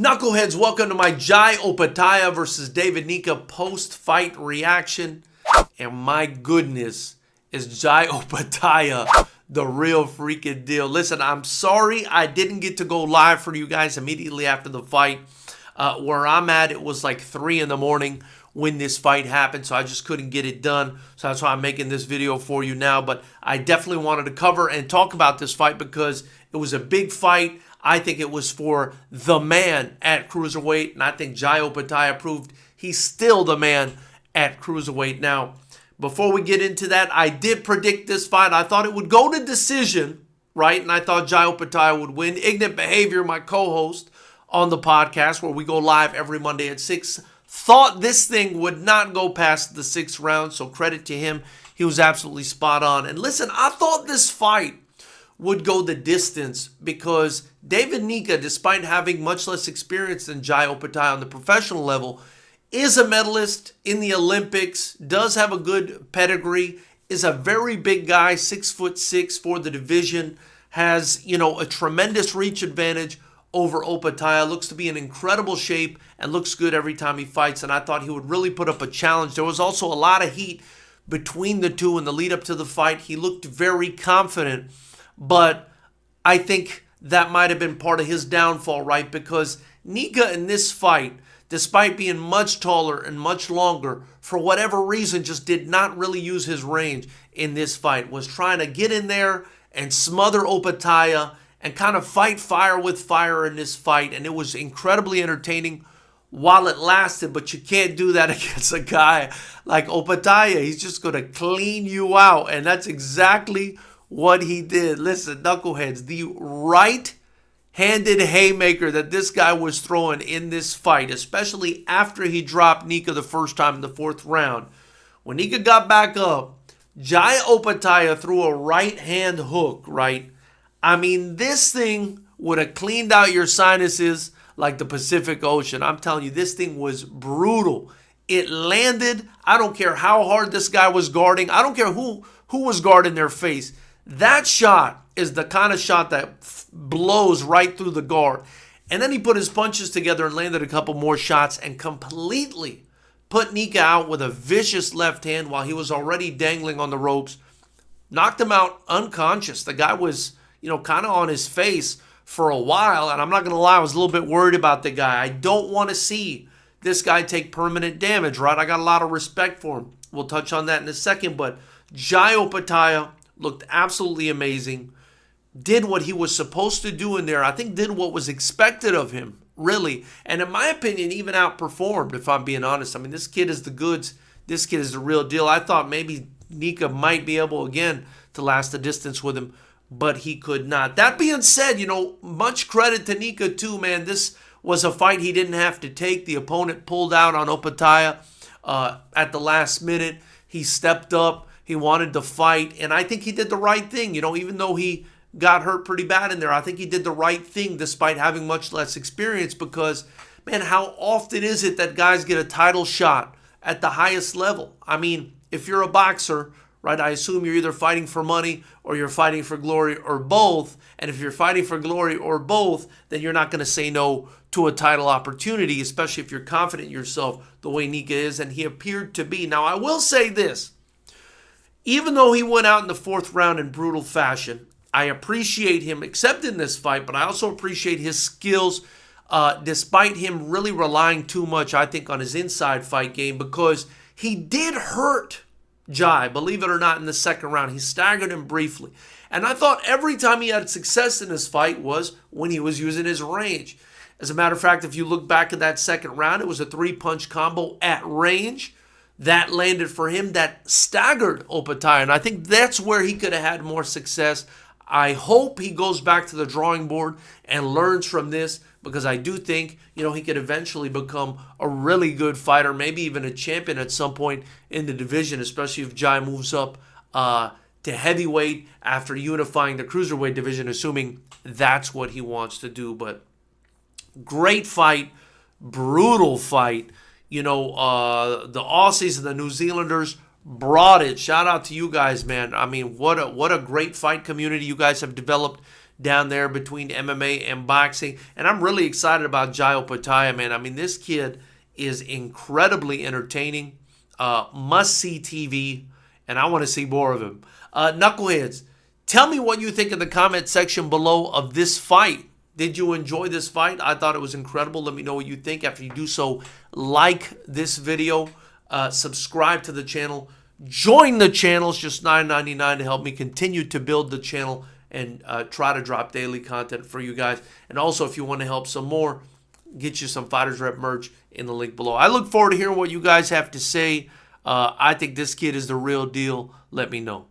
Knuckleheads, welcome to my Jai Opetaia versus David Nyika post-fight reaction. And my goodness, is Jai Opetaia the real freaking deal? Listen, I'm sorry I didn't get to go live for you guys immediately after the fight. Where I'm at, it was like 3 in the morning when this fight happened, so I just couldn't get it done. So that's why I'm making this video for you now. But I definitely wanted to cover and talk about this fight because it was a big fight. I think it was for the man at cruiserweight, and I think Jai Opetaia proved he's still the man at cruiserweight. Now, before we get into that, I did predict this fight. I thought it would go to decision, right? And I thought Jai Opetaia would win. Ignorant Behavior, my co-host on the podcast, where we go live every Monday at 6, thought this thing would not go past the 6th round, so credit to him. He was absolutely spot on. And listen, I thought this fight would go the distance because David Nyika, despite having much less experience than Jai Opetaia on the professional level, is a medalist in the Olympics, does have a good pedigree, is a very big guy, 6'6" for the division, has, a tremendous reach advantage over Opetaia, looks to be in incredible shape and looks good every time he fights, and I thought he would really put up a challenge. There was also a lot of heat between the two in the lead up to the fight. He looked very confident, but I think that might have been part of his downfall, right? Because Nyika in this fight, despite being much taller and much longer, for whatever reason, just did not really use his range in this fight. Was trying to get in there and smother Opetaia and kind of fight fire with fire in this fight. And it was incredibly entertaining while it lasted, but you can't do that against a guy like Opetaia. He's just going to clean you out, and that's exactly what he did. Listen, knuckleheads, the right-handed haymaker that this guy was throwing in this fight, especially after he dropped Nyika the first time in the 4th round. When Nyika got back up, Jai Opetaia threw a right-hand hook, right? I mean, this thing would have cleaned out your sinuses like the Pacific Ocean. I'm telling you, this thing was brutal. It landed. I don't care how hard this guy was guarding. I don't care who was guarding their face. That shot is the kind of shot that blows right through the guard. And then he put his punches together and landed a couple more shots and completely put Nyika out with a vicious left hand while he was already dangling on the ropes. Knocked him out unconscious. The guy was, kind of on his face for a while. And I'm not going to lie, I was a little bit worried about the guy. I don't want to see this guy take permanent damage, right? I got a lot of respect for him. We'll touch on that in a second. But Jai Opetaia looked absolutely amazing, did what he was supposed to do in there. I think did what was expected of him, really. And in my opinion, even outperformed, if I'm being honest. I mean, this kid is the goods. This kid is the real deal. I thought maybe Nyika might be able, again, to last the distance with him, but he could not. That being said, much credit to Nyika too, man. This was a fight he didn't have to take. The opponent pulled out on Opetaia at the last minute. He stepped up. He wanted to fight, and I think he did the right thing. Even though he got hurt pretty bad in there, I think he did the right thing despite having much less experience because, man, how often is it that guys get a title shot at the highest level? I mean, if you're a boxer, right, I assume you're either fighting for money or you're fighting for glory or both. And if you're fighting for glory or both, then you're not going to say no to a title opportunity, especially if you're confident in yourself the way Nyika is, and he appeared to be. Now, I will say this. Even though he went out in the 4th round in brutal fashion, I appreciate him accepting this fight, but I also appreciate his skills despite him really relying too much, I think, on his inside fight game because he did hurt Jai, believe it or not, in the 2nd round. He staggered him briefly. And I thought every time he had success in this fight was when he was using his range. As a matter of fact, if you look back at that 2nd round, it was a 3-punch combo at range that landed for him that staggered Opetaia. And I think that's where he could have had more success. I hope he goes back to the drawing board and learns from this because I do think, he could eventually become a really good fighter, maybe even a champion at some point in the division, especially if Jai moves up to heavyweight after unifying the cruiserweight division, assuming that's what he wants to do. But great fight, brutal fight. The Aussies and the New Zealanders brought it. Shout out to you guys, man. I mean, what a great fight community you guys have developed down there between MMA and boxing. And I'm really excited about Jai Opetaia, man. I mean, this kid is incredibly entertaining, must-see TV, and I want to see more of him. Knuckleheads, tell me what you think in the comment section below of this fight. Did you enjoy this fight? I thought it was incredible. Let me know what you think. After you do so, like this video, subscribe to the channel, join the channel. It's just $9.99 to help me continue to build the channel and try to drop daily content for you guys. And also, if you want to help some more, get you some FightersRep merch in the link below. I look forward to hearing what you guys have to say. I think this kid is the real deal. Let me know.